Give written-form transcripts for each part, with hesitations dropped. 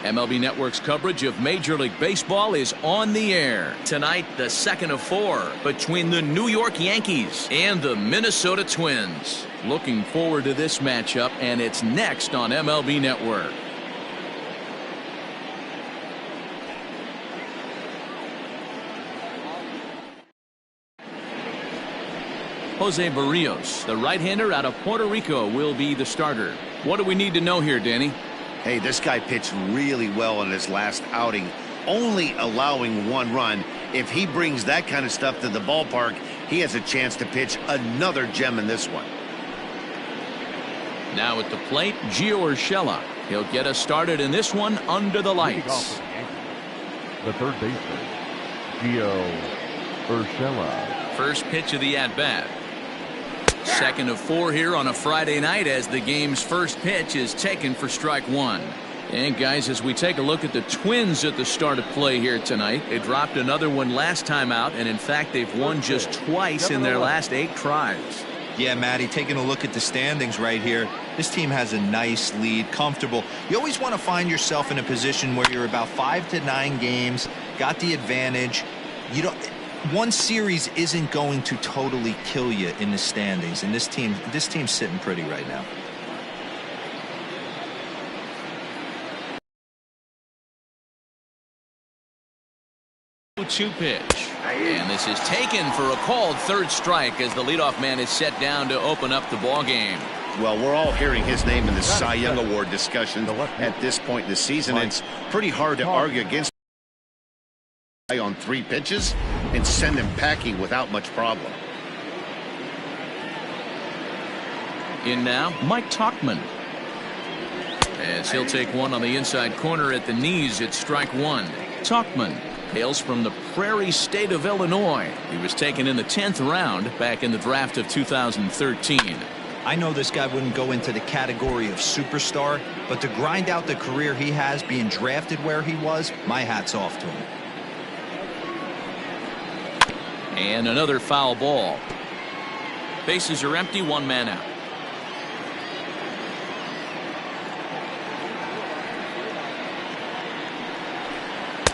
MLB Network's coverage of Major League Baseball is on the air. Tonight, the second of 4 between the New York Yankees and the Minnesota Twins. Looking forward to this matchup, and it's next on MLB Network. Jose Barrios, the right-hander out of Puerto Rico, will be the starter. What do we need to know here, Danny? Hey, this guy pitched really well in his last outing, only allowing 1 run. If he brings that kind of stuff to the ballpark, he has a chance to pitch another gem in this one. Now at the plate, Gio Urshela. He'll get us started in this one under the lights. The third baseman, Gio Urshela. First pitch of the at-bat. Second of 4 here on a Friday night as the game's first pitch is taken for strike 1. And guys, as we take a look at the Twins at the start of play here tonight, they dropped another one last time out, and in fact they've won just twice in their last 8 tries. Yeah, Matty, taking a look at the standings right here, this team has a nice lead, comfortable. You always want to find yourself in a position where you're about 5 to 9 games, got the advantage. You don't. One series isn't going to totally kill you in the standings, and this team's sitting pretty right now. Two pitch, and this is taken for a called third strike as the leadoff man is set down to open up the ball game. Well, we're all hearing his name in the Cy Young Award discussion at this point in the season. It's pretty hard to argue against on 3 pitches and send him packing without much problem. In now, Mike Tauchman. As he'll take one on the inside corner at the knees, it's strike 1. Tauchman hails from the Prairie State of Illinois. He was taken in the 10th round back in the draft of 2013. I know this guy wouldn't go into the category of superstar, but to grind out the career he has being drafted where he was, my hat's off to him. And another foul ball. Bases are empty, 1 man out.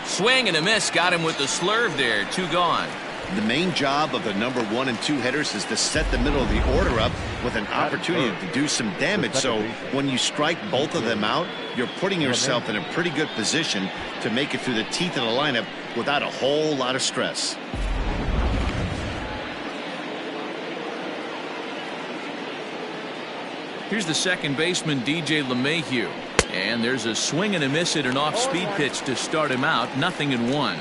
Swing and a miss, got him with the slurve there. 2 gone. The main job of the number 1 and 2 hitters is to set the middle of the order up with an opportunity to do some damage. So when you strike both of them out, you're putting yourself in a pretty good position to make it through the teeth of the lineup without a whole lot of stress. Here's the second baseman, DJ LeMahieu. And there's a swing and a miss at an off-speed pitch to start him out. 0-1.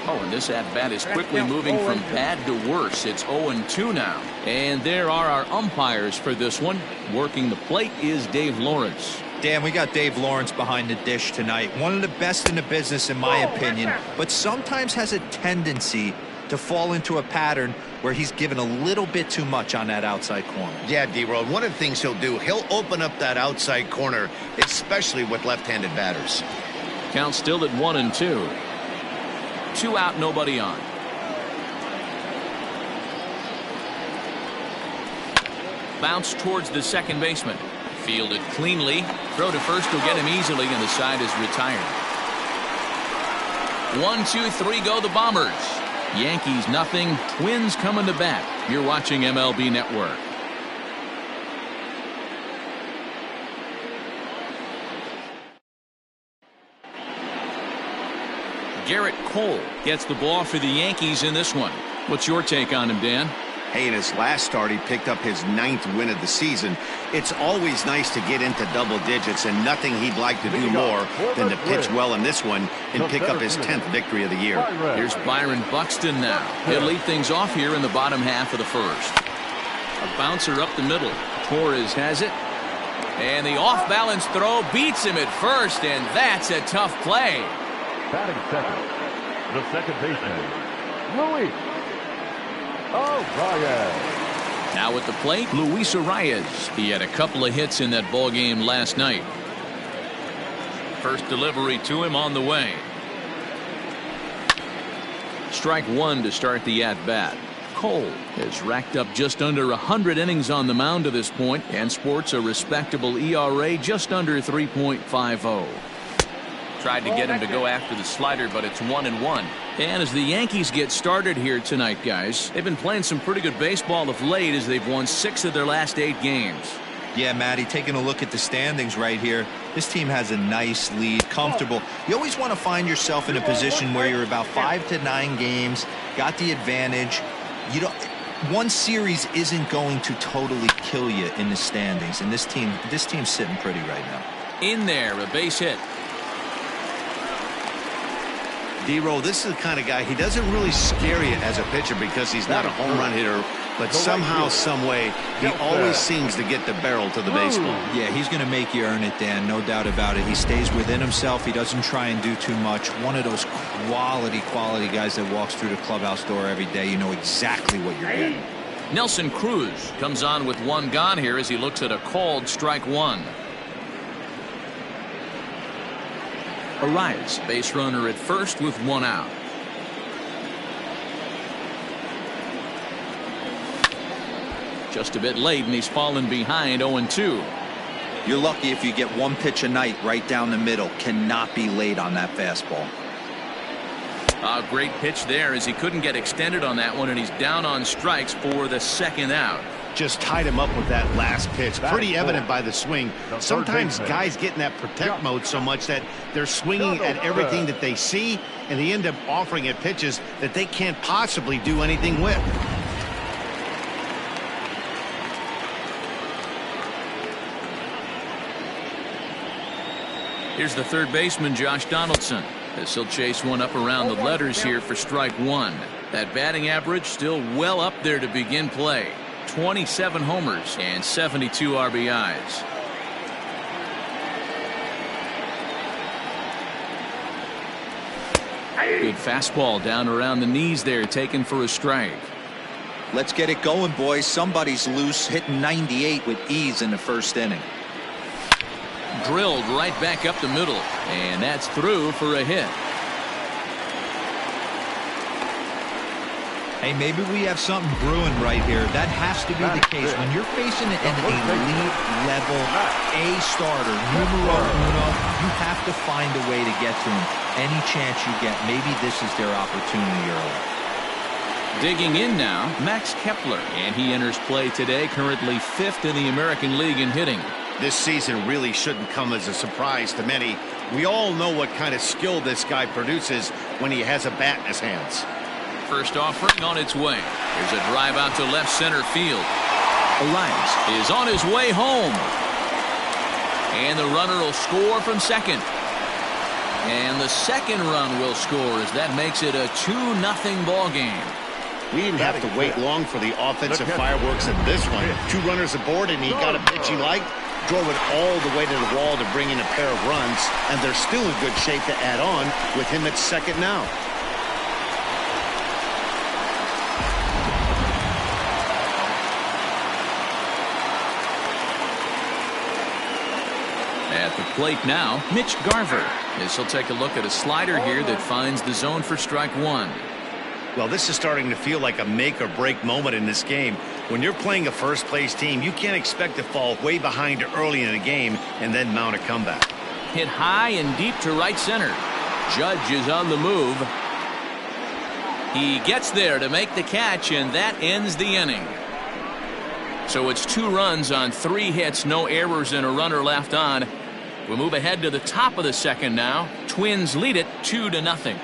Oh, and this at-bat is quickly moving from bad to worse. It's 0-2 now. And there are our umpires for this one. Working the plate is Dave Lawrence. Dan, we got Dave Lawrence behind the dish tonight. One of the best in the business, in my opinion, but sometimes has a tendency to fall into a pattern where he's given a little bit too much on that outside corner. Yeah, D-Road, one of the things he'll do, he'll open up that outside corner, especially with left-handed batters. Count still at 1-2. 2 out, nobody on. Bounce towards the second baseman. Fielded cleanly. Throw to first will get him easily, and the side is retired. 1, 2, 3 go the Bombers. Yankees nothing. Twins coming to bat. You're watching MLB Network. Garrett Cole gets the ball for the Yankees in this one. What's your take on him, Dan? Hey, in his last start, he picked up his 9th win of the season. It's always nice to get into double digits, and nothing he'd like to do more than to pitch well in this one and pick up his 10th victory of the year. Here's Byron Buxton now. He'll lead things off here in the bottom half of the first. A bouncer up the middle. Torres has it. And the off-balance throw beats him at first, and that's a tough play. Batting second, the second baseman, Luis Arias. Now at the plate, Luis Arias. He had a couple of hits in that ball game last night. First delivery to him on the way. Strike 1 to start the at-bat. Cole has racked up just under 100 innings on the mound to this point and sports a respectable ERA just under 3.50. Tried to get him to go after the slider, but it's 1-1. And as the Yankees get started here tonight, guys, they've been playing some pretty good baseball of late as they've won 6 of their last 8 games. Yeah, Matty, taking a look at the standings right here, this team has a nice lead, comfortable. You always want to find yourself in a position where you're about 5 to 9 games, got the advantage. You don't. One series isn't going to totally kill you in the standings, and this team's sitting pretty right now. In there, a base hit. D-Roll, this is the kind of guy, he doesn't really scare you as a pitcher because he's not a home run hitter, but somehow, some way, he always seems to get the barrel to the baseball. Yeah, he's going to make you earn it, Dan, no doubt about it. He stays within himself. He doesn't try and do too much. One of those quality guys that walks through the clubhouse door every day. You know exactly what you're getting. Nelson Cruz comes on with 1 gone here as he looks at a called strike 1. Arias, base runner at first with 1 out. Just a bit late, and he's fallen behind 0-2. You're lucky if you get 1 pitch a night right down the middle. Cannot be late on that fastball. A great pitch there as he couldn't get extended on that one, and he's down on strikes for the 2nd out. Just tied him up with that last pitch. Pretty evident by the swing. Sometimes guys get in that protect mode so much that they're swinging at everything that they see, and they end up offering at pitches that they can't possibly do anything with. Here's the third baseman, Josh Donaldson, as he'll chase one up around the letters here for strike 1. That batting average still well up there to begin play. 27 homers and 72 RBIs. Good fastball down around the knees there, taken for a strike. Let's get it going, boys. Somebody's loose, hitting 98 with ease in the first inning. Drilled right back up the middle, and that's through for a hit. Hey, maybe we have something brewing right here. That has to be the case. When you're facing an elite level A starter, numero uno, you have to find a way to get to him. Any chance you get, maybe this is their opportunity early. Digging in now, Max Kepler, and he enters play today, currently 5th in the American League in hitting. This season really shouldn't come as a surprise to many. We all know what kind of skill this guy produces when he has a bat in his hands. First offering on its way. There's a drive out to left center field. Arias is on his way home. And the runner will score from second. And the second run will score as that makes it a 2-0 ball game. We didn't have to wait long for the offensive fireworks in this one. 2 runners aboard, and he got a pitch he liked, drove it all the way to the wall to bring in a pair of runs, and they're still in good shape to add on with him at second now. At the plate now, Mitch Garver, as he'll take a look at a slider here that finds the zone for strike 1. Well, this is starting to feel like a make or break moment in this game. When you're playing a first place team, you can't expect to fall way behind early in the game and then mount a comeback. Hit high and deep to right center. Judge is on the move. He gets there to make the catch, and that ends the inning. So it's 2 runs on 3 hits, no errors, and a runner left on. We'll move ahead to the top of the second now. Twins lead it 2-0.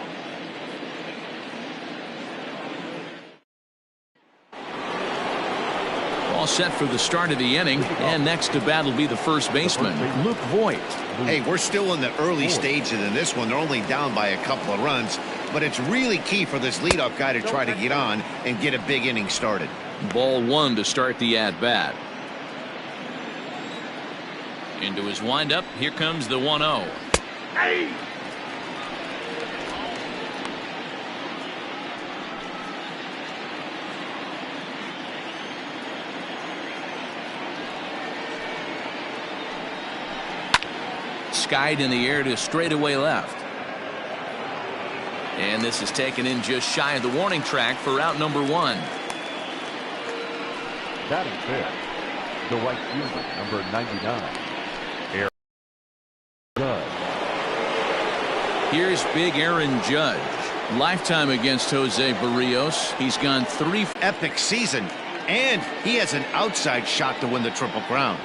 All set for the start of the inning, and next to bat will be the first baseman, Luke Voigt. Hey, we're still in the early stages in this one. They're only down by a couple of runs, but it's really key for this leadoff guy to try to get on and get a big inning started. Ball 1 to start the at-bat. Into his windup, here comes the 1-0. Hey! Skied in the air to straightaway left. And this is taken in just shy of the warning track for out number 1. Batting fifth, the right fielder, number 99, Aaron Judge. Here's big Aaron Judge. Lifetime against Jose Barrios. He's gone 3. Epic season, and he has an outside shot to win the Triple Crown.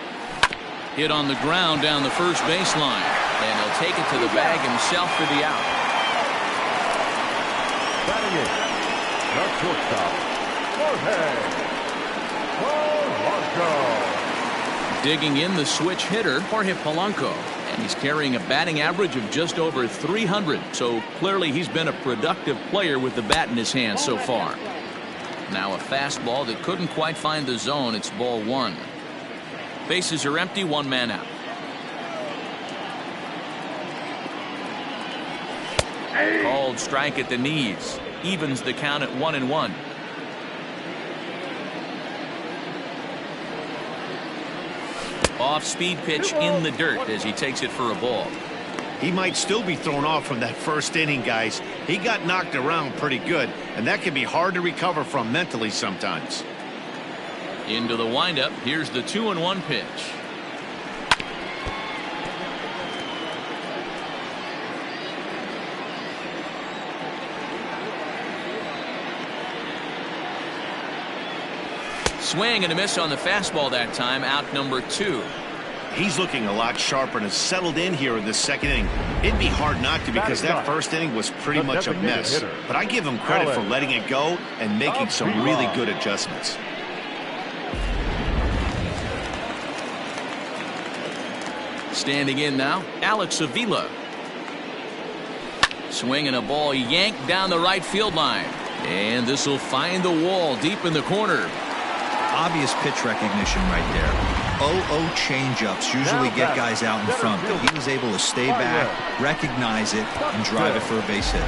Hit on the ground down the first baseline, and he'll take it to the bag himself for the out. Batting eighth, the shortstop, Jorge Polanco. Digging in the switch hitter, Jorge Polanco. And he's carrying a batting average of just over 300. So clearly he's been a productive player with the bat in his hand so far. Now a fastball that couldn't quite find the zone. It's ball 1. Bases are empty, 1 man out. Called strike at the knees. Evens the count at 1-1. Off-speed pitch in the dirt as he takes it for a ball. He might still be thrown off from that first inning, guys. He got knocked around pretty good, and that can be hard to recover from mentally sometimes. Into the windup. Here's the 2-1 pitch. Swing and a miss on the fastball that time. Out number 2. He's looking a lot sharper and has settled in here in the second inning. It'd be hard not to because that first inning was pretty much a mess. But I give him credit for letting it go and making some really good adjustments. Standing in now, Alex Avila. Swinging a ball yanked down the right field line. And this will find the wall deep in the corner. Obvious pitch recognition right there. 0-0 changeups usually get guys out in front, but he was able to stay back, recognize it, and drive it for a base hit.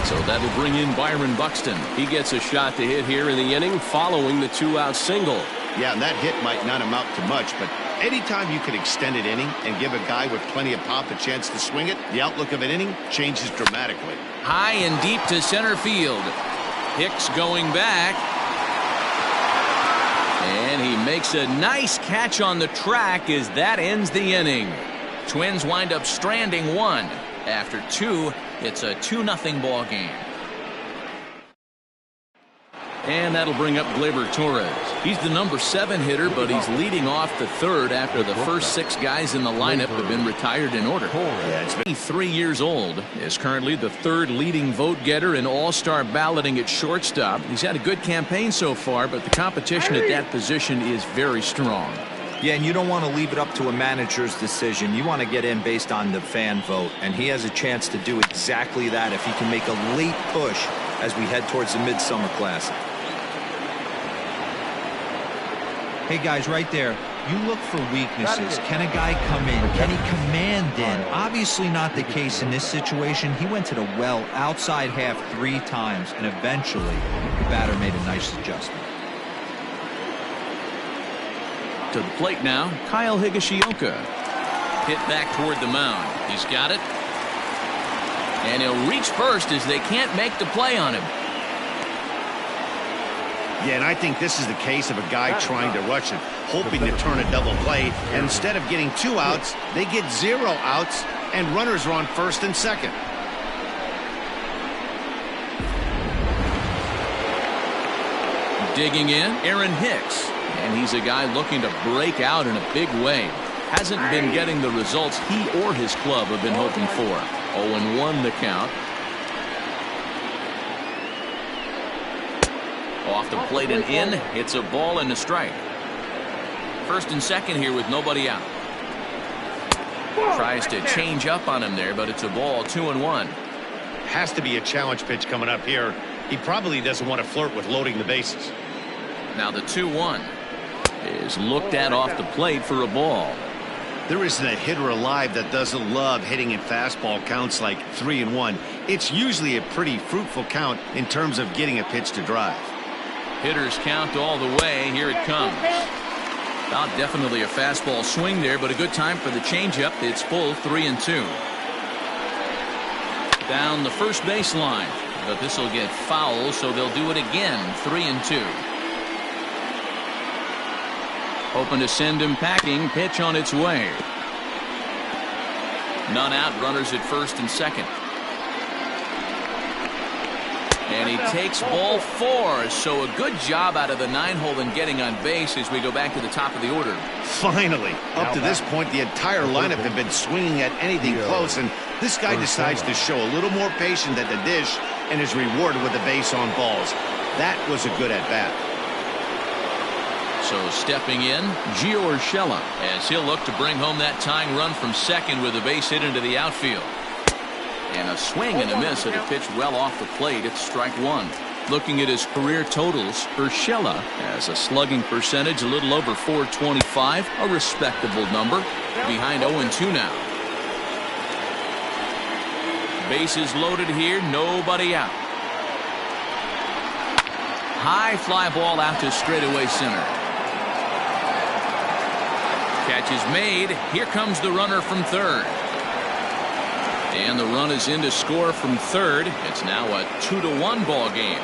So that'll bring in Byron Buxton. He gets a shot to hit here in the inning following the 2-out single. Yeah, and that hit might not amount to much, but anytime you can extend an inning and give a guy with plenty of pop a chance to swing it, the outlook of an inning changes dramatically. High and deep to center field. Hicks going back. And he makes a nice catch on the track as that ends the inning. Twins wind up stranding 1. After 2, it's a 2-0 ball game. And that'll bring up Gleyber Torres. He's the number 7 hitter, but he's leading off the 3rd after the first 6 guys in the lineup have been retired in order. Yeah, it's been 3 years old, is currently the 3rd leading vote getter in all-star balloting at shortstop. He's had a good campaign so far, but the competition at that position is very strong. Yeah, and you don't want to leave it up to a manager's decision. You want to get in based on the fan vote, and he has a chance to do exactly that if he can make a late push as we head towards the Midsummer Classic. Hey, guys, right there, you look for weaknesses. Can a guy come in? Can he command in? Obviously not the case in this situation. He went to the well outside half 3 times, and eventually the batter made a nice adjustment. To the plate now, Kyle Higashioka. Hit back toward the mound. He's got it. And he'll reach first as they can't make the play on him. Yeah, and I think this is the case of a guy trying to rush it, hoping to turn a double play, and instead of getting 2 outs, they get 0 outs, and runners are on first and second. Digging in, Aaron Hicks. And he's a guy looking to break out in a big way. Hasn't been getting the results he or his club have been hoping for. 0-1 the count. Off the plate and in. It's a ball and a strike. First and second here with nobody out. Tries to change up on him there, but it's a ball. 2-1. Has to be a challenge pitch coming up here. He probably doesn't want to flirt with loading the bases. Now the 2-1 is looked at off the plate for a ball. There isn't a hitter alive that doesn't love hitting in fastball counts like 3-1. It's usually a pretty fruitful count in terms of getting a pitch to drive. Hitters count all the way. Here it comes. Not definitely a fastball swing there, but a good time for the changeup. It's full 3-2. Down the first baseline, but this will get foul, so they'll do it again. 3-2. Hoping to send him packing. Pitch on its way. None out. Runners at first and second. And he takes ball 4. So a good job out of the 9-hole in getting on base as we go back to the top of the order. Finally, up to this point, the entire lineup have been swinging at anything close, and this guy decides to show a little more patience at the dish and is rewarded with a base on balls. That was a good at-bat. So stepping in, Gio Urshela, as he'll look to bring home that tying run from second with a base hit into the outfield. And a swing and a miss at a pitch well off the plate. It's strike 1. Looking at his career totals, Urshela has a slugging percentage a little over .425, a respectable number. Behind 0-2 now. Bases loaded here, nobody out. High fly ball out to straightaway center. Catch is made. Here comes the runner from third. And the run is in to score from third. It's now a 2-1 ball game.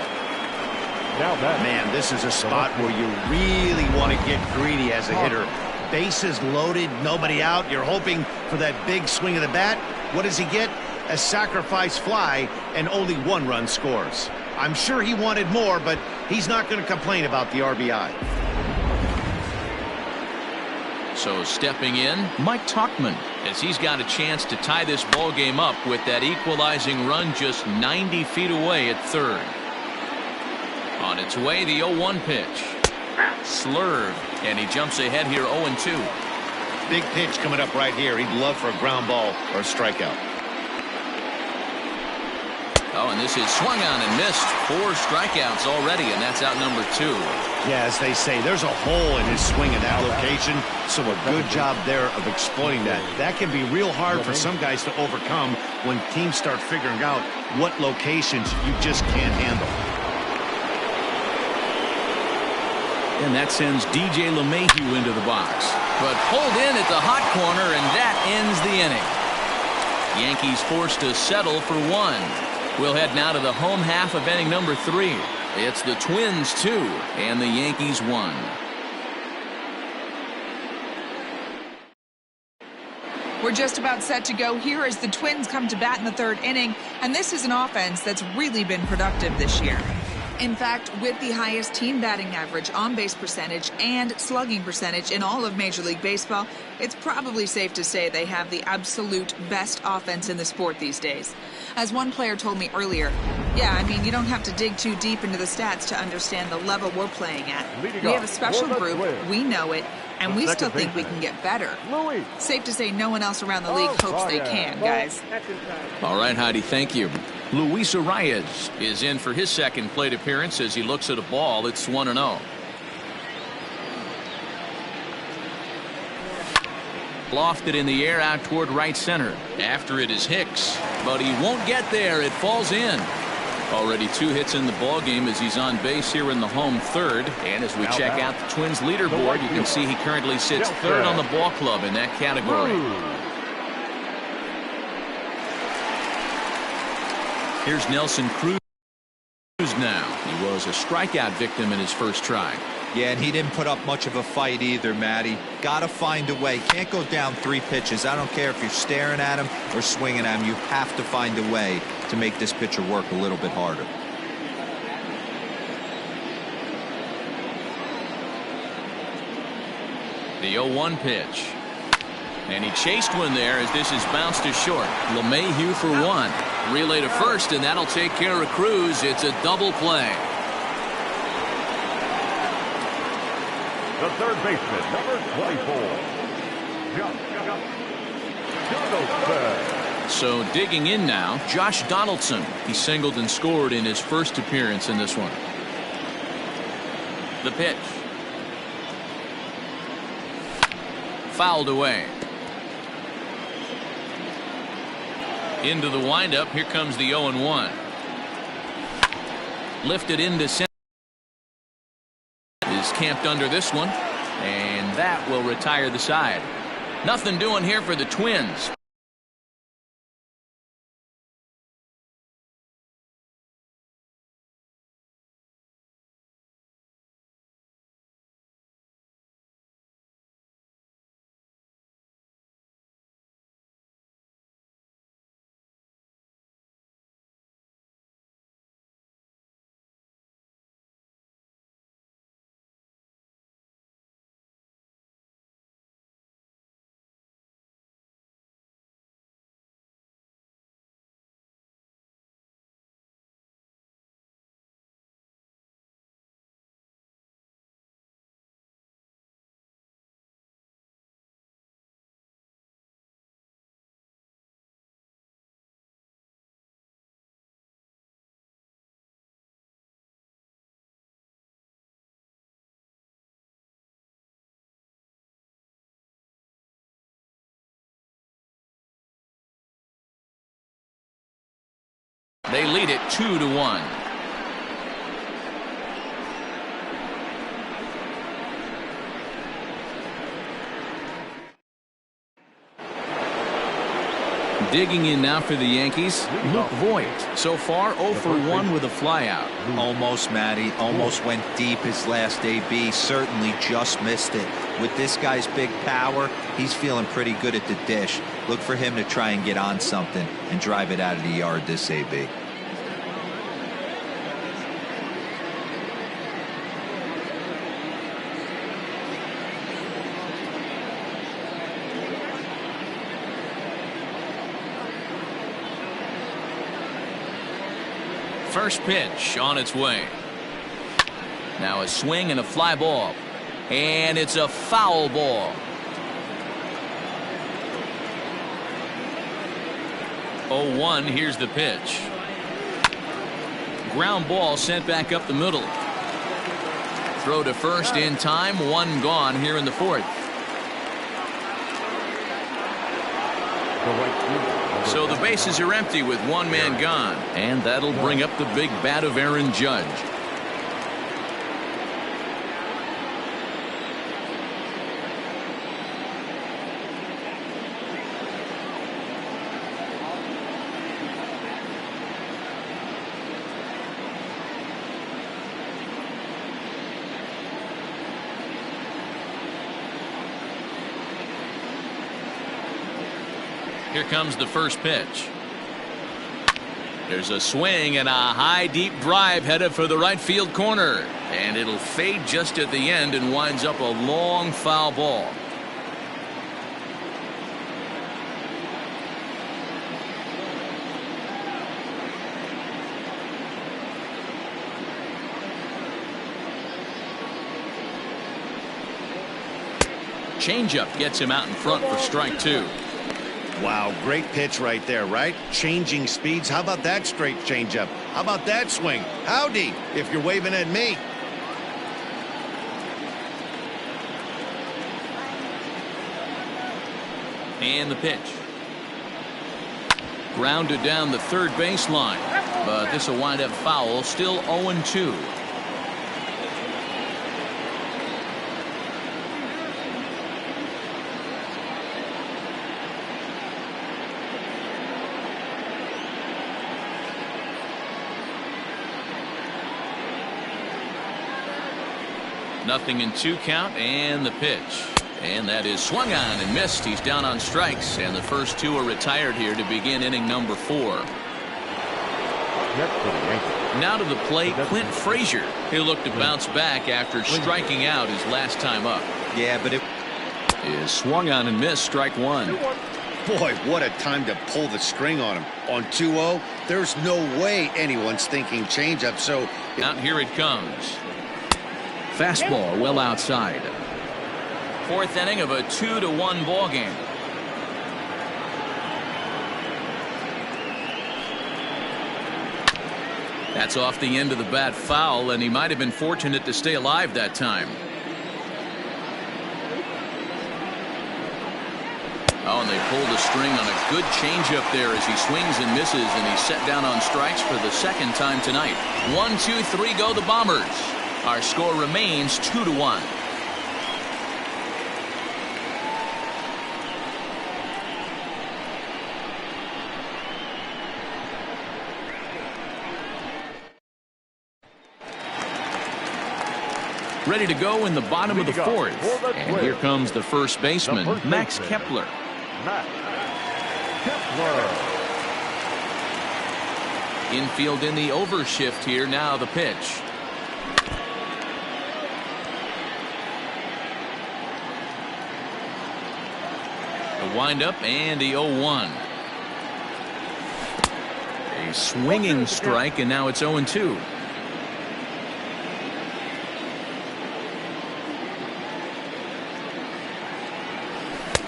Man, this is a spot where you really want to get greedy as a hitter. Bases loaded, nobody out. You're hoping for that big swing of the bat. What does he get? A sacrifice fly, and only 1 run scores. I'm sure he wanted more, but he's not going to complain about the RBI. So stepping in, Mike Tauchman, as he's got a chance to tie this ball game up with that equalizing run just 90 feet away at third. On its way, the 0-1 pitch. Slurve, and he jumps ahead here 0-2. Big pitch coming up right here. He'd love for a ground ball or a strikeout. Oh, and this is swung on and missed. 4 strikeouts already, and that's out number 2. Yeah, as they say, there's a hole in his swing in that location, so a good job there of exploiting that. That can be real hard for some guys to overcome when teams start figuring out what locations you just can't handle. And that sends DJ LeMahieu into the box. But pulled in at the hot corner, and that ends the inning. Yankees forced to settle for 1. We'll head now to the home half of inning number 3. It's the Twins 2 and the Yankees 1. We're just about set to go here as the Twins come to bat in the 3rd inning, and this is an offense that's really been productive this year. In fact, with the highest team batting average, on-base percentage, and slugging percentage in all of Major League Baseball, it's probably safe to say they have the absolute best offense in the sport these days. As one player told me earlier, yeah, I mean, you don't have to dig too deep into the stats to understand the level we're playing at. We have a special group, we know it, and we still think we can get better. Safe to say no one else around the league hopes they can, guys. All right, Heidi, thank you. Luis Arias is in for his second plate appearance as he looks at a ball. It's 1-0. Lofted in the air out toward right center. After it is Hicks, but he won't get there. It falls in. Already 2 hits in the ballgame as he's on base here in the home 3rd. And as we check out the Twins leaderboard, you can see he currently sits 3rd on the ball club in that category. Here's Nelson Cruz now. He was a strikeout victim in his first try. Yeah, and he didn't put up much of a fight either, Matty. Got to find a way. Can't go down 3 pitches. I don't care if you're staring at him or swinging at him. You have to find a way to make this pitcher work a little bit harder. The 0-1 pitch. And he chased one there as this is bounced to short. LeMahieu for 1. Relay to first, and that'll take care of Cruz. It's a double play. The third baseman, number 24. So digging in now, Josh Donaldson. He singled and scored in his first appearance in this one. The pitch. Fouled away. Into the windup. Here comes the 0-1. Lifted into center. Is camped under this one, and that will retire the side. Nothing doing here for the Twins. They lead it 2-1. Digging in now for the Yankees, Luke Voigt. So far 0 for 1 with a flyout. Almost, Matty. Almost went deep his last AB. Certainly just missed it. With this guy's big power, he's feeling pretty good at the dish. Look for him to try and get on something and drive it out of the yard this AB. First pitch on its way. Now a swing and a fly ball. And it's a foul ball. 0-1. Here's the pitch. Ground ball sent back up the middle. Throw to first in time. One gone here in the fourth. So the bases are empty with one man gone. And that'll bring up the big bat of Aaron Judge. Here comes the first pitch. There's a swing and a high deep drive headed for the right field corner. And it'll fade just at the end and winds up a long foul ball. Changeup gets him out in front for strike two. Wow, great pitch right there, right? Changing speeds. How about that straight changeup? How about that swing? Howdy, if you're waving at me. And the pitch. Grounded down the third baseline. But this will wind up foul. Still 0-2. Nothing in 2 count and the pitch. And that is swung on and missed. He's down on strikes and the first 2 are retired here to begin inning number 4. Now to the plate, Clint Frazier. He'll look to bounce back after striking out his last time up. Yeah, but it is swung on and missed. Strike 1. Boy, what a time to pull the string on him. On 2-0, there's no way anyone's thinking changeup. So out here it comes. Fastball well outside. 4th inning of a 2-1 ball game. That's off the end of the bat foul, and he might have been fortunate to stay alive that time. Oh, and they pulled the string on a good changeup there as he swings and misses, and he's set down on strikes for the 2nd time tonight. 1, 2, 3 go the Bombers. Our score remains 2-1. Ready to go in the bottom of the 4th. And here comes the first baseman, Max Kepler. Infield in the overshift here. Now the pitch. The windup and the 0-1. A swinging strike, and now it's 0-2.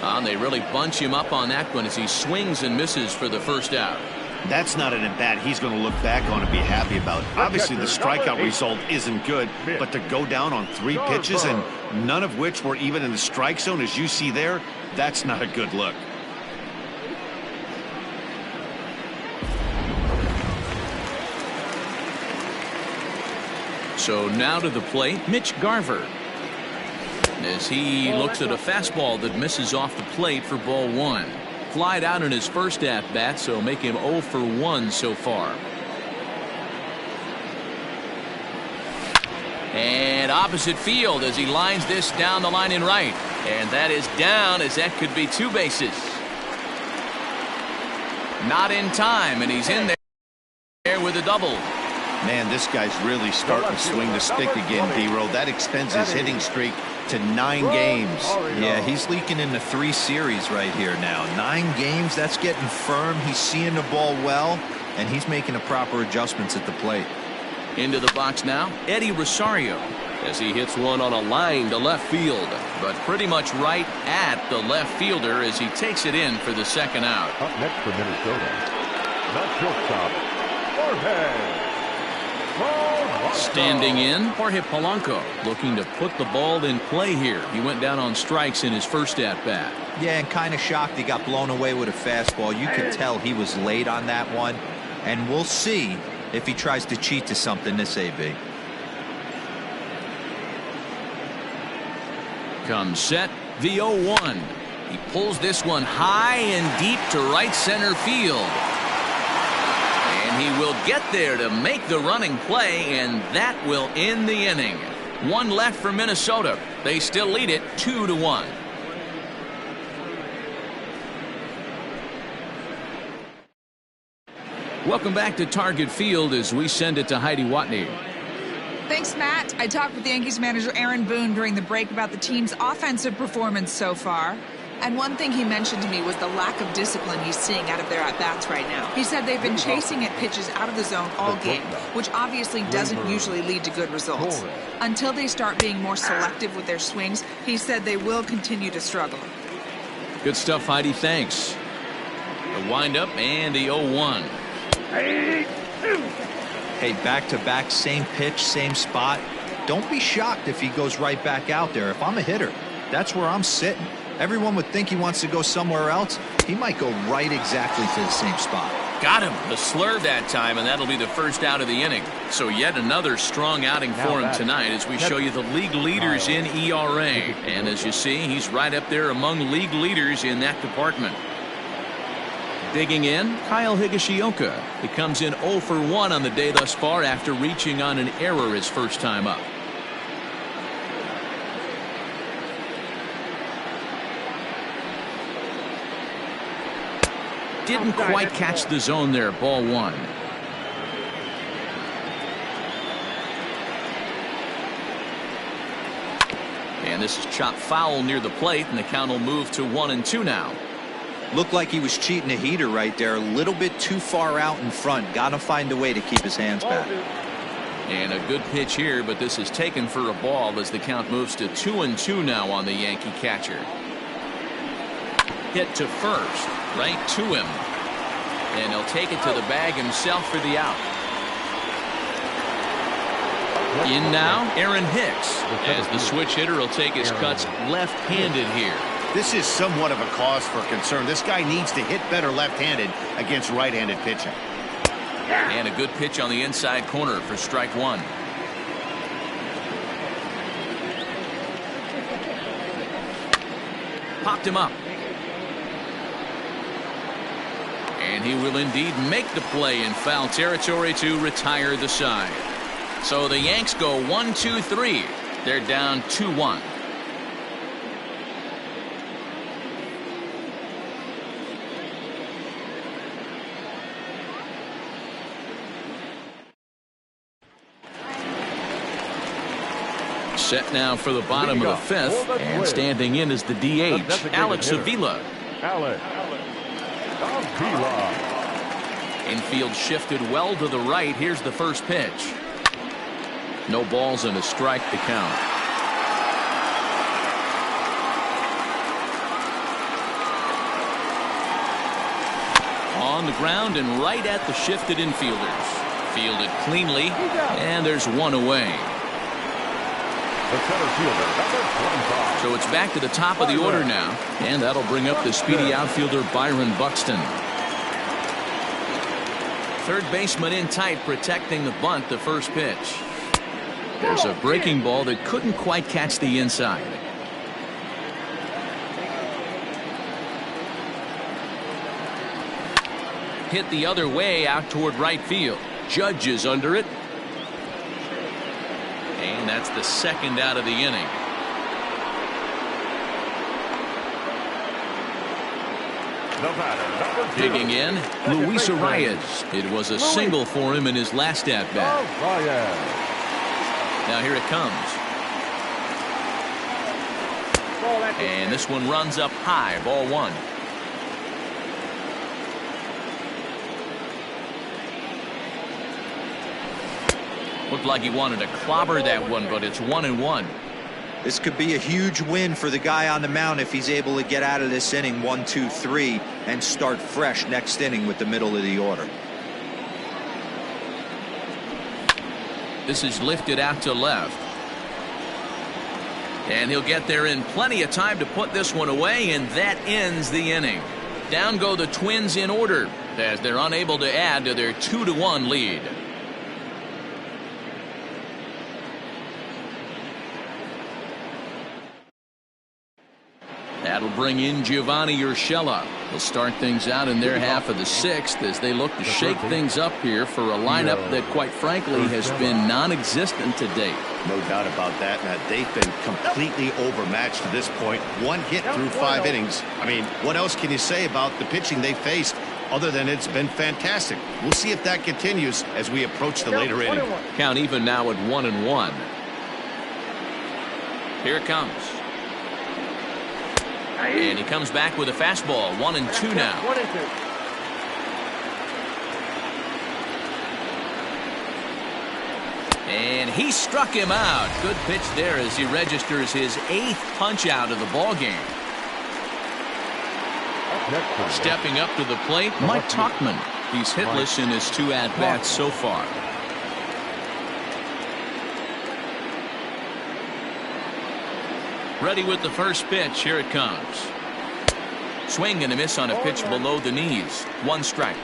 And they really bunch him up on that one as he swings and misses for the first out. That's not an at-bat he's going to look back on and be happy about. Obviously, the strikeout result isn't good, but to go down on 3 pitches and none of which were even in the strike zone, as you see there, that's not a good look. So now to the plate, Mitch Garver. As he looks at a fastball that misses off the plate for ball one. Flied out in his first at-bat, so make him 0 for 1 so far. And opposite field as he lines this down the line in right. And that is down, as that could be 2 bases. Not in time, and he's in there with a double. Man, this guy's really starting to swing the stick again, D-Roll. That extends his hitting streak to 9 games. Yeah, he's leaking into 3 series right here now. 9 games, that's getting firm. He's seeing the ball well, and he's making the proper adjustments at the plate. Into the box now, Eddie Rosario, as he hits one on a line to left field, but pretty much right at the left fielder as he takes it in for the second out. Up next for Minnesota, the shortstop, Jorge. Standing in, Jorge Polanco, looking to put the ball in play here. He went down on strikes in his first at-bat. Yeah, and kind of shocked he got blown away with a fastball. You could tell he was late on that one, and we'll see if he tries to cheat to something this AB. Comes set, the 0-1. He pulls this one high and deep to right center field. And he will get there to make the running play, and that will end the inning. 1 left for Minnesota. They still lead it 2-1. Welcome back to Target Field as we send it to Heidi Watney. Thanks, Matt. I talked with Yankees manager Aaron Boone during the break about the team's offensive performance so far. And one thing he mentioned to me was the lack of discipline he's seeing out of their at-bats right now. He said they've been chasing at pitches out of the zone all game, which obviously doesn't usually lead to good results. Until they start being more selective with their swings, he said they will continue to struggle. Good stuff, Heidi. Thanks. The windup and the 0-1. Hey, back-to-back, same pitch, same spot. Don't be shocked if he goes right back out there. If I'm a hitter, that's where I'm sitting. Everyone would think he wants to go somewhere else. He might go right exactly to the same spot. Got him. The slurve that time, and that'll be the first out of the inning. So yet another strong outing for him tonight as we show you the league leaders in ERA. And as you see, he's right up there among league leaders in that department. Digging in, Kyle Higashioka. He comes in 0 for 1 on the day thus far after reaching on an error his first time up. Didn't quite catch the zone there. Ball 1. And this is chopped foul near the plate, and the count will move to 1-2 now. Looked like he was cheating a heater right there. A little bit too far out in front. Got to find a way to keep his hands back. And a good pitch here, but this is taken for a ball as the count moves to 2-2 now on the Yankee catcher. Hit to first, right to him. And he'll take it to the bag himself for the out. In now, Aaron Hicks, as the switch hitter will take his cuts left-handed here. This is somewhat of a cause for concern. This guy needs to hit better left-handed against right-handed pitching. And a good pitch on the inside corner for strike 1. Popped him up. And he will indeed make the play in foul territory to retire the side. So the Yanks go 1-2-3. They're down 2-1. Set now for the bottom of the 5th, and standing in is the DH, Alex Avila. Infield shifted well to the right. Here's the first pitch. No balls and a strike to count. On the ground and right at the shifted infielders. Fielded cleanly, and there's one away. So it's back to the top of the order now, and that'll bring up the speedy outfielder Byron Buxton. Third baseman in tight, protecting the bunt. The first pitch. There's a breaking ball that couldn't quite catch the inside. Hit the other way out toward right field. Judge is under it. And that's the second out of the inning. Digging in, Luis Arias. It was a single for him in his last at-bat. Now here it comes. And this one runs up high, ball one. Looked like he wanted to clobber that one, but it's 1-1. This could be a huge win for the guy on the mound if he's able to get out of this inning 1, 2, 3 and start fresh next inning with the middle of the order. This is lifted out to left. And he'll get there in plenty of time to put this one away, and that ends the inning. Down go the Twins in order as they're unable to add to their 2-1 lead. That'll bring in Giovanni Urshela. He'll start things out in their half of the sixth as they look to shake things up here for a lineup that, quite frankly, has been non-existent to date. No doubt about that. Now, they've been completely overmatched to this point. One hit through 5 innings. I mean, what else can you say about the pitching they faced other than it's been fantastic? We'll see if that continues as we approach the later inning. Count even now at 1-1. Here it comes. And he comes back with a fastball. 1-2 now. 1-2. And he struck him out. Good pitch there as he registers his 8th punch out of the ball game. Stepping up to the plate, Mike Tauchman. He's hitless in his 2 at-bats so far. Ready with the first pitch. Here it comes. Swing and a miss on a pitch below the knees. 1 strike.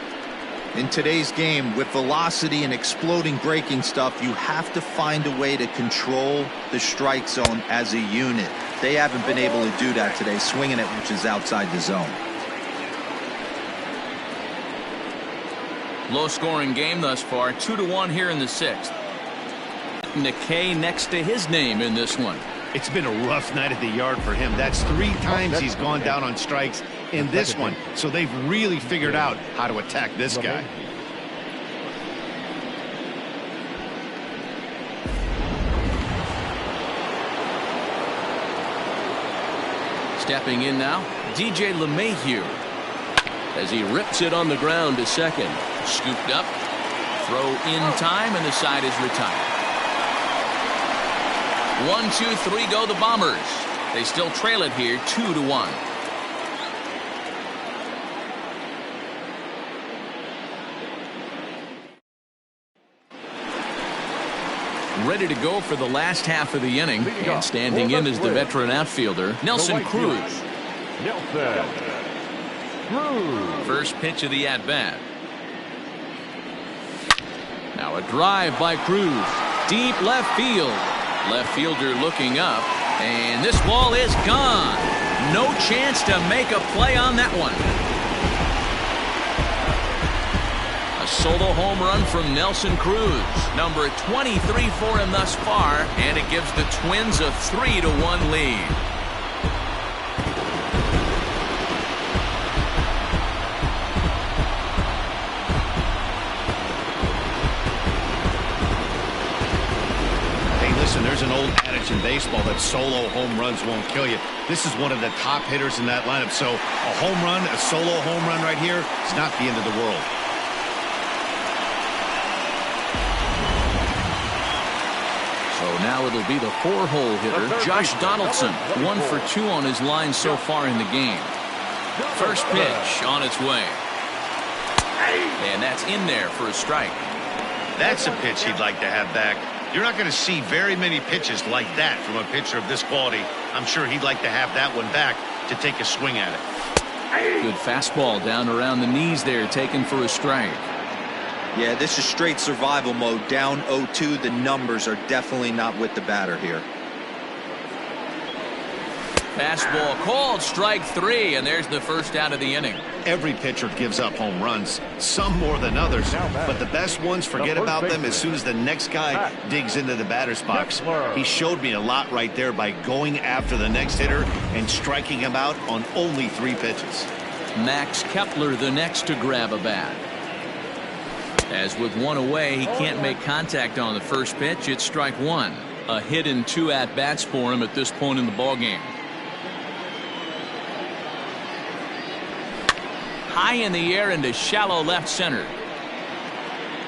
In today's game, with velocity and exploding breaking stuff, you have to find a way to control the strike zone as a unit. They haven't been able to do that today, swinging it which is outside the zone. Low-scoring game thus far. 2-1 here in the 6th. McKay next to his name in this one. It's been a rough night at the yard for him. That's 3 times he's gone down on strikes in this one. So they've really figured out how to attack this guy. Stepping in now, DJ LeMahieu. As he rips it on the ground to second. Scooped up. Throw in time, and the side is retired. 1, 2, 3 go the Bombers. They still trail it here 2-1. Ready to go for the last half of the inning. And standing in is the veteran outfielder, Nelson Cruz. First pitch of the at-bat. Now a drive by Cruz. Deep left field. Left fielder looking up, and this ball is gone. No chance to make a play on that one. A solo home run from Nelson Cruz, number 23 for him thus far, and it gives the Twins a 3-1 lead. There's an old adage in baseball that solo home runs won't kill you. This is one of the top hitters in that lineup. So a home run, a solo home run right here, it's not the end of the world. So now it'll be the 4-hole hitter, Josh Donaldson. 1 for 2 on his line so far in the game. First pitch on its way. And that's in there for a strike. That's a pitch he'd like to have back. You're not going to see very many pitches like that from a pitcher of this quality. I'm sure he'd like to have that one back to take a swing at it. Good fastball down around the knees there, taken for a strike. Yeah, this is straight survival mode. Down 0-2. The numbers are definitely not with the batter here. Fastball called, strike 3, and there's the first out of the inning. Every pitcher gives up home runs, some more than others, but the best ones forget about them as soon as the next guy digs into the batter's box. He showed me a lot right there by going after the next hitter and striking him out on only 3 pitches. Max Kepler the next to grab a bat. As with 1 away, he can't make contact on the first pitch. It's strike 1. A hit and 2 at-bats for him at this point in the ballgame. High in the air into shallow left center.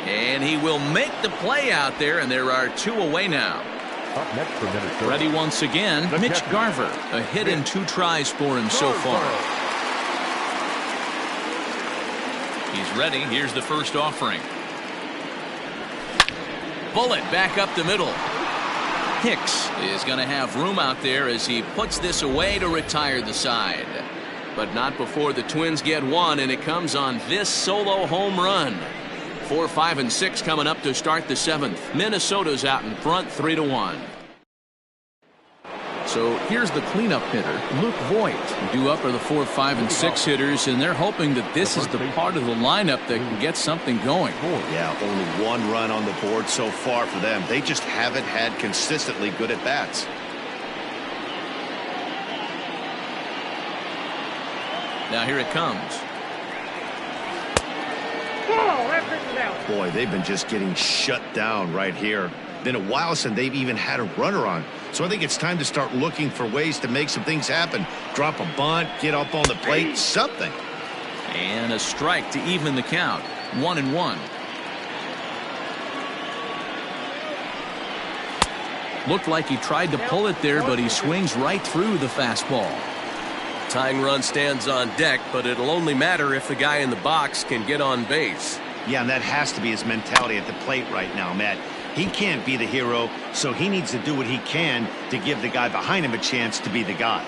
And he will make the play out there, and there are 2 away now. Up next for Minnesota. Ready once again, Mitch Garver. A hit and 2 tries for him so far. He's ready. Here's the first offering. Bullet back up the middle. Hicks is going to have room out there as he puts this away to retire the side. But not before the Twins get one, and it comes on this solo home run. 4, 5, and 6 coming up to start the 7th. Minnesota's out in front 3-1. So here's the cleanup hitter, Luke Voigt. Due up are the 4, 5, and 6 hitters, and they're hoping that this is the part of the lineup that can get something going. Yeah, only 1 run on the board so far for them. They just haven't had consistently good at-bats. Now here it comes. Boy, they've been just getting shut down right here. Been a while since they've even had a runner on. So I think it's time to start looking for ways to make some things happen. Drop a bunt, get up on the plate, something. And a strike to even the count. 1-1. Looked like he tried to pull it there, but he swings right through the fastball. Tying run stands on deck, but it'll only matter if the guy in the box can get on base. Yeah, and that has to be his mentality at the plate right now, Matt. He can't be the hero, so he needs to do what he can to give the guy behind him a chance to be the guy.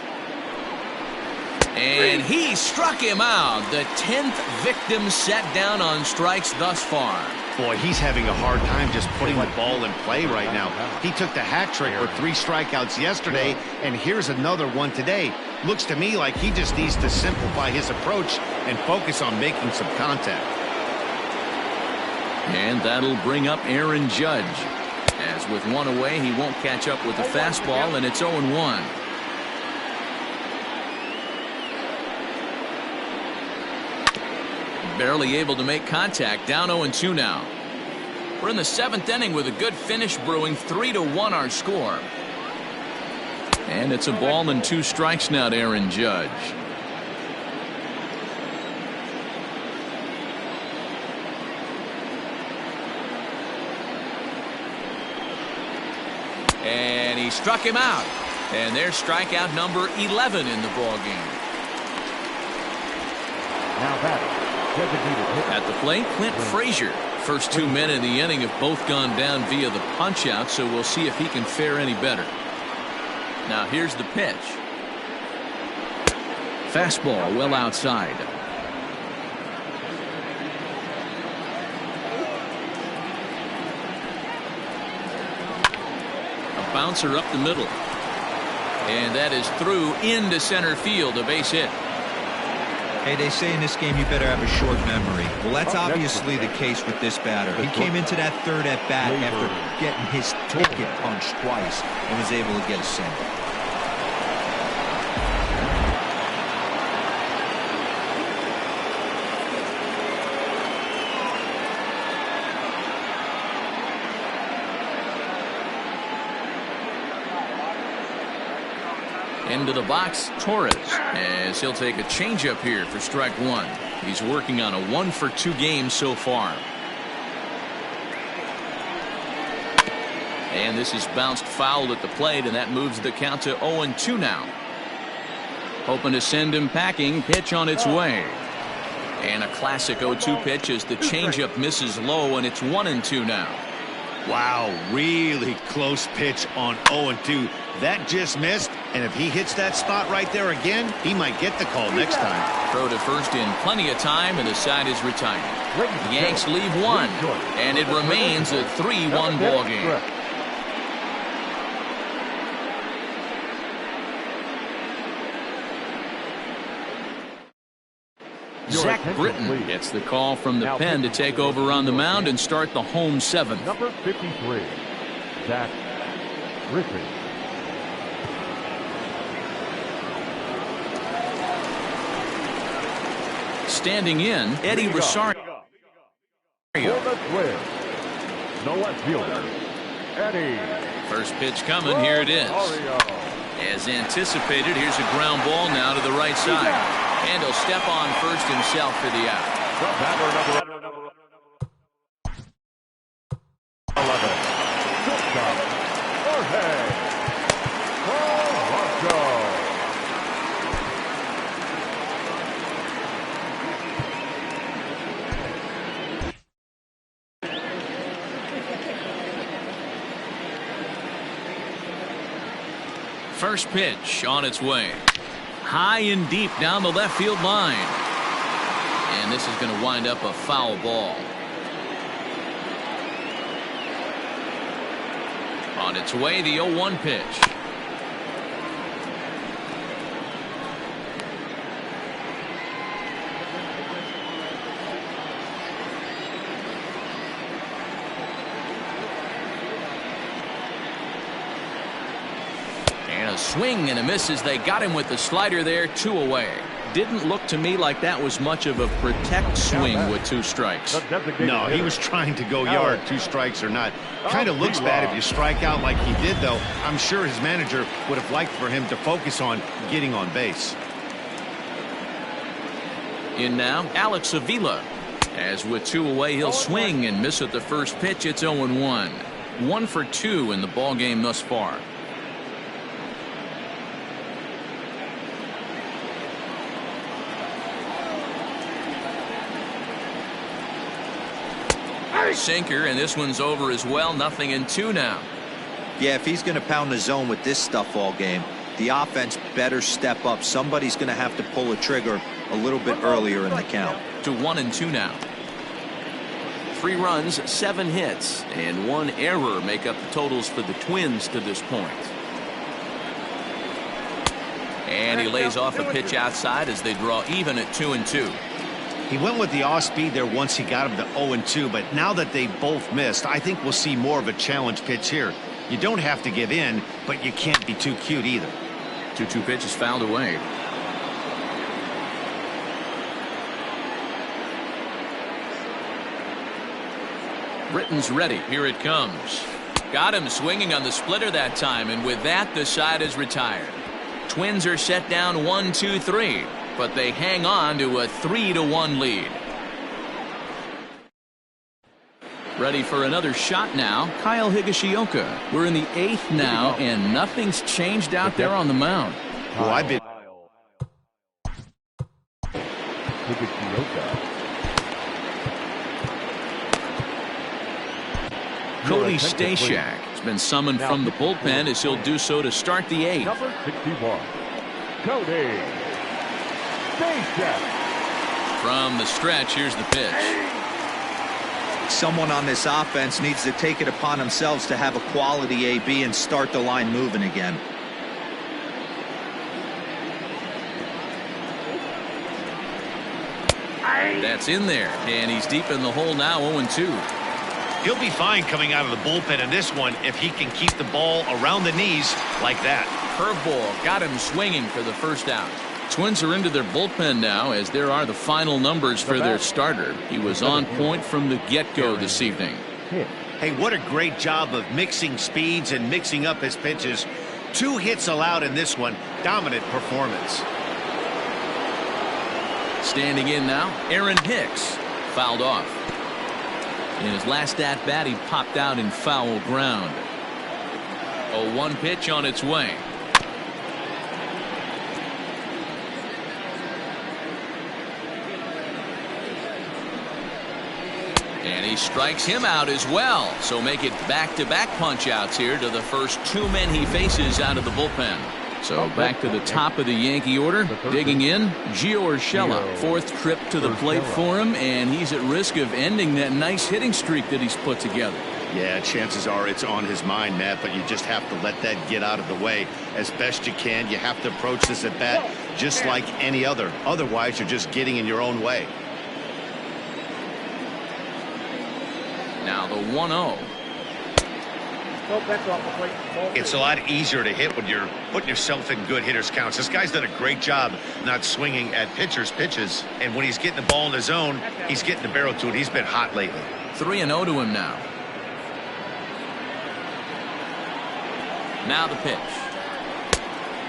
And he struck him out. The 10th victim set down on strikes thus far. Boy, he's having a hard time just putting the ball in play right now. He took the hat trick with 3 strikeouts yesterday, and here's another one today. Looks to me like he just needs to simplify his approach and focus on making some contact. And that'll bring up Aaron Judge. As with 1 away, he won't catch up with the fastball, and it's 0-1. Barely able to make contact. Down 0-2 now. We're in the 7th inning with a good finish brewing. 3-1 our score. And it's a ball and 2 strikes now to Aaron Judge. And he struck him out. And there's strikeout number 11 in the ballgame. Now batting. At the plate, Clint Frazier. First 2 men in the inning have both gone down via the punch-out, so we'll see if he can fare any better. Now here's the pitch. Fastball well outside. A bouncer up the middle. And that is through into center field, a base hit. Hey, they say in this game you better have a short memory. Well, that's obviously the case with this batter. He came into that 3rd at bat after getting his ticket punched twice and was able to get a single. Into the box, Torres, as he'll take a changeup here for strike 1. He's working on a 1-for-2 game so far. And this is bounced foul at the plate, and that moves the count to 0-2 now. Hoping to send him packing. Pitch on its way. And a classic 0-2 pitch as the changeup misses low, and it's 1-2 now. Wow, really close pitch on 0-2. That just missed, And if he hits that spot right there again, he might get the call next time. Throw to first in plenty of time, and the side is retired. The Yanks leave one, and it remains a 3-1 ball game. Zach Britton gets the call from the pen to take over on the mound and start the home seventh. Number 53, Zach Britton. Standing in, Eddie Rosario. No left fielder, Eddie. First pitch coming, here it is. As anticipated, here's a ground ball now to the right side. And he'll step on first himself for the out. The batter, number 11. Shortstop, Jorge Polanco. First pitch on its way. High and deep down the left field line. And this is going to wind up a foul ball. On its way, the 0-1 pitch. And a swing and a miss as they got him with the slider there, 2 away. Didn't look to me like that was much of a protect swing with 2 strikes. No, he was trying to go yard, 2 strikes or not. Kind of looks bad if you strike out like he did, though. I'm sure his manager would have liked for him to focus on getting on base. In now, Alex Avila. As with 2 away, he'll swing and miss at the first pitch. It's 0-1. 1 for 2 in the ball game thus far. Sinker, and this one's over as well. 0-2 now. Yeah, if he's going to pound the zone with this stuff all game, the offense better step up. Somebody's going to have to pull a trigger a little bit earlier in the count. To 1-2 now. 3 runs, 7 hits, and 1 error make up the totals for the Twins to this point. And he lays off a pitch outside as they draw even at 2-2. He went with the off speed there once he got him to 0-2, but now that they both missed, I think we'll see more of a challenge pitch here. You don't have to give in, but you can't be too cute either. 2-2 pitch is fouled away. Britton's ready. Here it comes. Got him swinging on the splitter that time, and with that, the side is retired. Twins are set down 1-2-3. But they hang on to a 3-1 lead. Ready for another shot now, Kyle Higashioka. We're in the 8th now, and nothing's changed out there on the mound. Well, I've been... Cody Stashak has been summoned from the bullpen as he'll do so to start the 8th. Number 61, Cody. From the stretch, here's the pitch. Someone on this offense needs to take it upon themselves to have a quality AB and start the line moving again. That's in there, and he's deep in the hole now, 0-2. He'll be fine coming out of the bullpen in this one if he can keep the ball around the knees like that. Curveball got him swinging for the first out. Twins are into their bullpen now as there are the final numbers for their starter. He was on point from the get-go this evening. Hey, what a great job of mixing speeds and mixing up his pitches. 2 hits allowed in this one. Dominant performance. Standing in now, Aaron Hicks. Fouled off. In his last at-bat, he popped out in foul ground. 0-1 pitch on its way. And he strikes him out as well. So make it back-to-back punch-outs here to the first 2 men he faces out of the bullpen. So back to the top of the Yankee order. Digging in, Gio Urshela. Fourth trip to the plate for him, and he's at risk of ending that nice hitting streak that he's put together. Yeah, chances are it's on his mind, Matt, but you just have to let that get out of the way as best you can. You have to approach this at bat just like any other. Otherwise, you're just getting in your own way. Now the 1-0. It's a lot easier to hit when you're putting yourself in good hitters' counts. This guy's done a great job not swinging at pitchers' pitches, and when he's getting the ball in the zone, he's getting the barrel to it. He's been hot lately. 3-0 to him now. Now the pitch.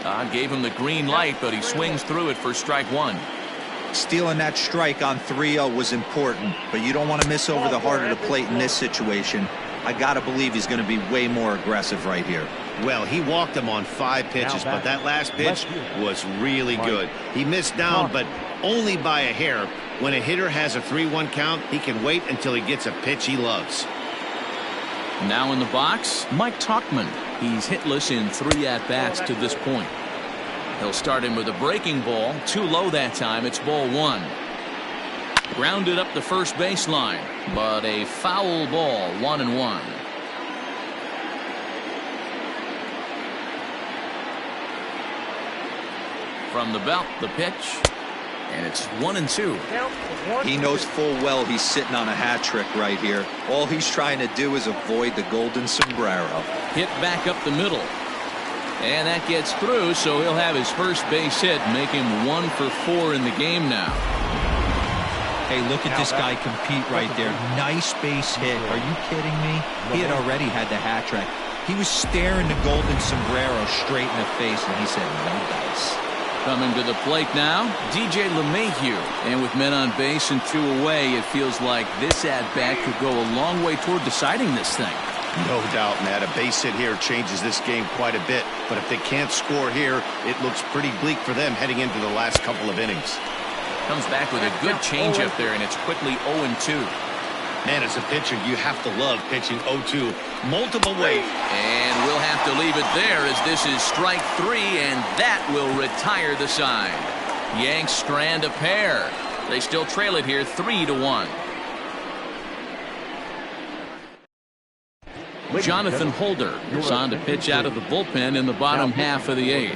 Todd gave him the green light, but he swings through it for strike one. Stealing that strike on 3-0 was important, but you don't want to miss over the heart of the plate in this situation. I got to believe he's going to be way more aggressive right here. Well, he walked him on 5 pitches, but that last pitch was really good. He missed down, but only by a hair. When a hitter has a 3-1 count, he can wait until he gets a pitch he loves. Now in the box, Mike Tauchman. He's hitless in 3 at-bats to this point. He'll start him with a breaking ball. Too low that time. It's ball 1. Grounded up the first baseline, but a foul ball, 1-1. From the belt, the pitch, and it's 1-2. He knows full well he's sitting on a hat trick right here. All he's trying to do is avoid the golden sombrero. Hit back up the middle. And that gets through, so he'll have his first base hit, make him 1 for 4 in the game now. Hey, look at this guy compete right there. Nice base hit. Are you kidding me? He had already had the hat trick. He was staring the golden sombrero straight in the face, and he said, no dice. Coming to the plate now, DJ LeMahieu. And with men on base and 2 away, it feels like this at-bat could go a long way toward deciding this thing. No doubt, Matt. A base hit here changes this game quite a bit. But if they can't score here, it looks pretty bleak for them heading into the last couple of innings. Comes back with a good changeup there, and it's quickly 0-2. Man, as a pitcher, you have to love pitching 0-2 multiple ways. And we'll have to leave it there as this is strike 3, and that will retire the side. Yanks strand a pair. They still trail it here 3-1. Jonathan Holder is on to pitch out of the bullpen in the bottom half of the 8th.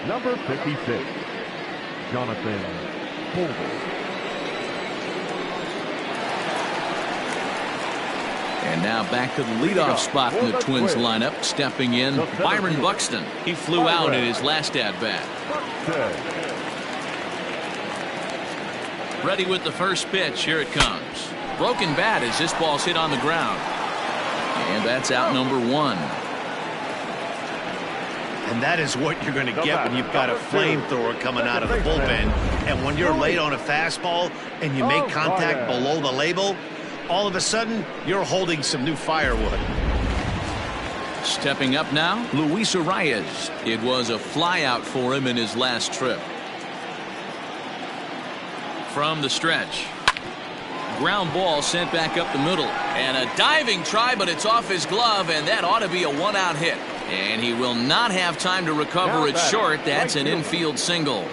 Number 56, Jonathan Holder. And now back to the leadoff spot in the Twins lineup. Stepping in, Byron Buxton. He flew out in his last at-bat. Ready with the first pitch. Here it comes. Broken bat as this ball's hit on the ground. And that's out number 1. And that is what you're going to get when you've got a flamethrower coming out of the bullpen. And when you're late on a fastball and you make contact below the label, all of a sudden you're holding some new firewood. Stepping up now, Luis Arias. It was a flyout for him in his last trip. From the stretch. Ground ball sent back up the middle. And a diving try, but it's off his glove, and that ought to be a 1-out hit. And he will not have time to recover it short. That's an infield single.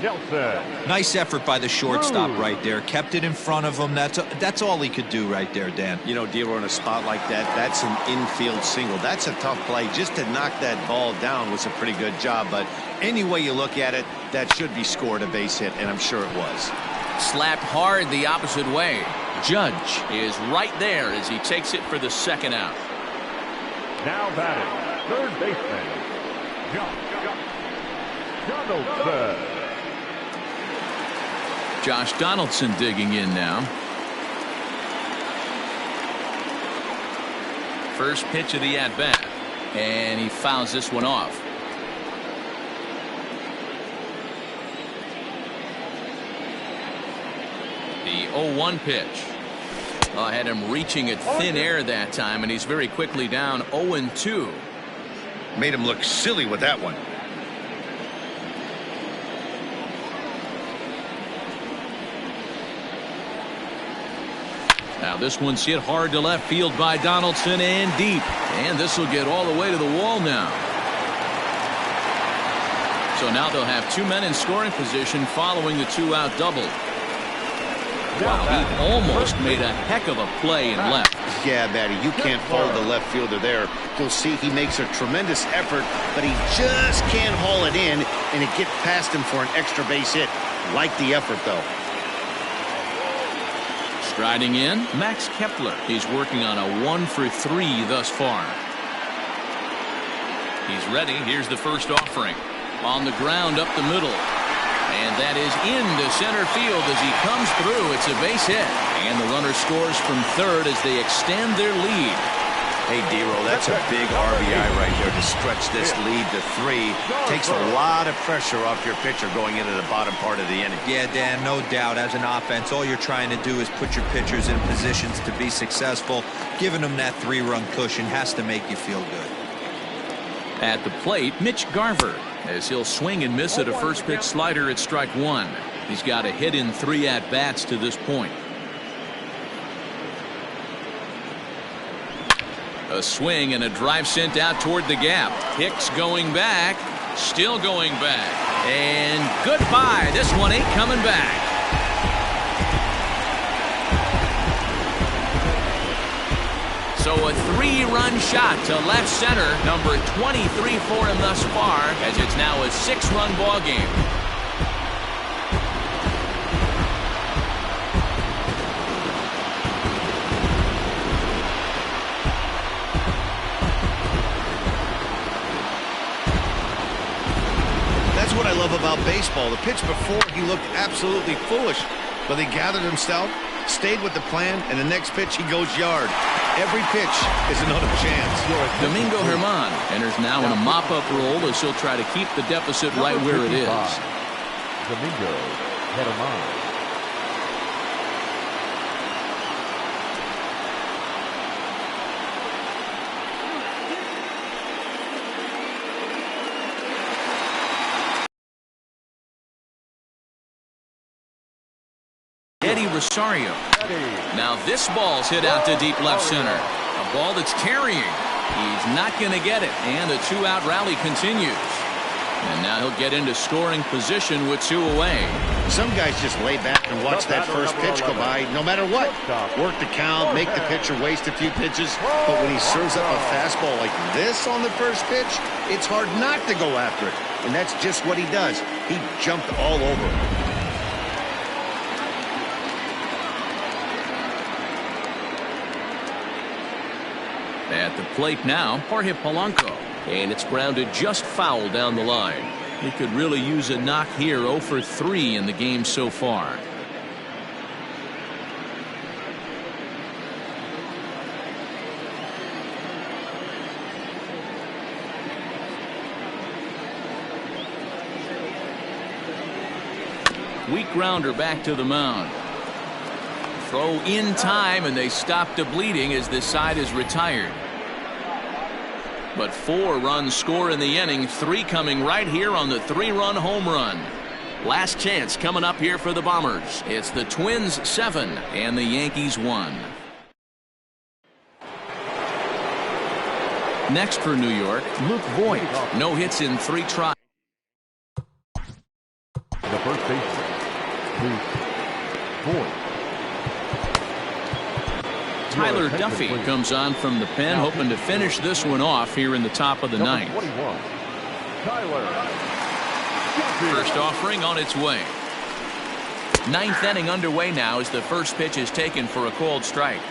Nice effort by the shortstop right there. Kept it in front of him. That's all he could do right there, Dan. You know, Dealer, in a spot like that, that's an infield single. That's a tough play. Just to knock that ball down was a pretty good job. But any way you look at it, that should be scored a base hit, and I'm sure it was. Slapped hard the opposite way. Judge is right there as he takes it for the 2nd out. Now batting, third baseman, Donaldson. Josh Donaldson digging in now. First pitch of the at-bat. And he fouls this one off. The 0-1 pitch. I had him reaching at thin air that time, and he's very quickly down 0-2. Made him look silly with that one. Now this one's hit hard to left field by Donaldson and deep. And this will get all the way to the wall now. So now they'll have 2 men in scoring position following the 2-out double. Wow, he almost made a heck of a play in left. Yeah, Matty, you can't fault the left fielder there. You'll see he makes a tremendous effort, but he just can't haul it in, and it gets past him for an extra base hit. Like the effort, though. Striding in, Max Kepler. He's working on a 1 for 3 thus far. He's ready. Here's the first offering. On the ground up the middle. And that is into center field as he comes through. It's a base hit. And the runner scores from third as they extend their lead. Hey, D-Roll, that's a big RBI right there to stretch this lead to 3. Takes a lot of pressure off your pitcher going into the bottom part of the inning. Yeah, Dan, no doubt. As an offense, all you're trying to do is put your pitchers in positions to be successful. Giving them that 3-run cushion has to make you feel good. At the plate, Mitch Garver, as he'll swing and miss at a first pitch slider at strike 1. He's got a hit in 3 at-bats to this point. A swing and a drive sent out toward the gap. Hicks going back, still going back, and goodbye. This one ain't coming back. So a 3-run shot to left center, number 23 for him thus far, as it's now a 6-run ball game. That's what I love about baseball. The pitch before, he looked absolutely foolish, but he gathered himself, stayed with the plan, and the next pitch he goes yard. Every pitch is another chance. Domingo Germán enters now in a mop-up role as he'll try to keep the deficit right where it is. Domingo Germán. Eddie Rosario. Now this ball's hit out to deep left center. A ball that's carrying. He's not going to get it, and the 2-out rally continues. And now he'll get into scoring position with 2 away. Some guys just lay back and watch that first pitch go by no matter what. Work the count, make the pitcher waste a few pitches. But when he serves up a fastball like this on the first pitch, it's hard not to go after it. And that's just what he does. He jumped all over it. At the plate now, Jorge Polanco. And it's grounded just foul down the line. He could really use a knock here. 0 for 3 in the game so far. Weak grounder back to the mound. Throw in time, and they stop the bleeding as this side is retired. But 4 runs score in the inning, 3 coming right here on the 3-run home run. Last chance coming up here for the Bombers. It's the Twins 7 and the Yankees 1. Next for New York, Luke Voigt. No hits in 3 tries. The first baseman, Luke Voigt. Tyler Duffy comes on from the pen, hoping to finish this one off here in the top of the 9th. First offering on its way. 9th inning underway now as the first pitch is taken for a called strike.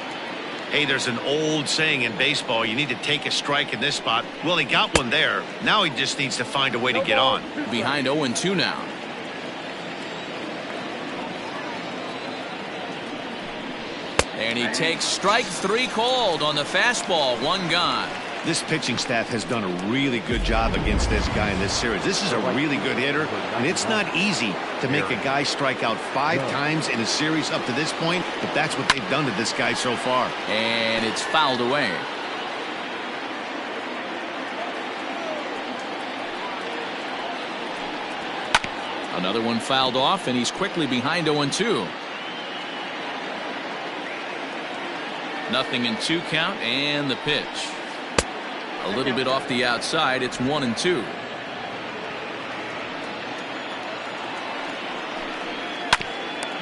Hey, there's an old saying in baseball, you need to take a strike in this spot. Well, he got one there. Now he just needs to find a way to get on. Behind 0-2 now. And he takes strike 3 called on the fastball. 1 gone. This pitching staff has done a really good job against this guy in this series. This is a really good hitter, and it's not easy to make a guy strike out 5 times in a series up to this point, but that's what they've done to this guy so far. And it's fouled away. Another one fouled off, and he's quickly behind 0-2. Nothing in 2 count, and the pitch. A little bit off the outside. It's 1-2.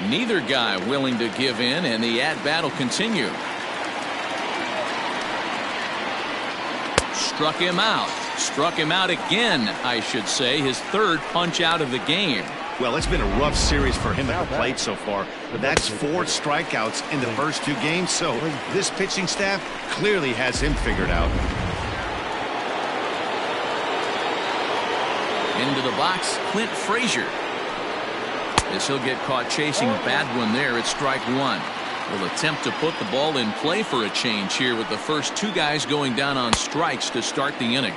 Neither guy willing to give in, and the at-bat will continue. Struck him out. Struck him out again, I should say. His third punch out of the game. Well, it's been a rough series for him at the plate so far. That's 4 strikeouts in the first 2 games, so this pitching staff clearly has him figured out. Into the box, Clint Frazier. As he'll get caught chasing a bad one there at strike 1. Will attempt to put the ball in play for a change here with the first 2 guys going down on strikes to start the inning.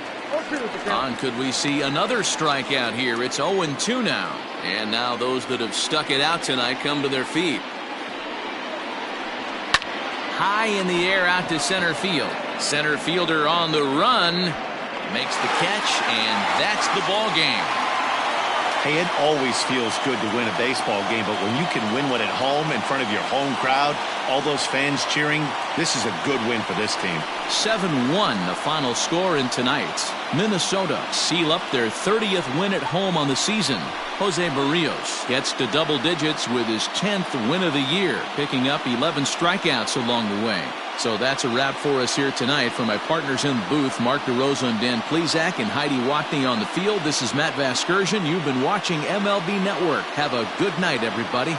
Could we see another strikeout here? It's 0-2 now. And now those that have stuck it out tonight come to their feet. High in the air out to center field. Center fielder on the run. Makes the catch, and that's the ball game. Hey, it always feels good to win a baseball game, but when you can win one at home in front of your home crowd, all those fans cheering, this is a good win for this team. 7-1 the final score in tonight's. Minnesota seal up their 30th win at home on the season. Jose Barrios gets to double digits with his 10th win of the year, picking up 11 strikeouts along the way. So that's a wrap for us here tonight. For my partners in the booth, Mark DeRosa and Dan Plesac, and Heidi Watney on the field, this is Matt Vasgersian. You've been watching MLB Network. Have a good night, everybody.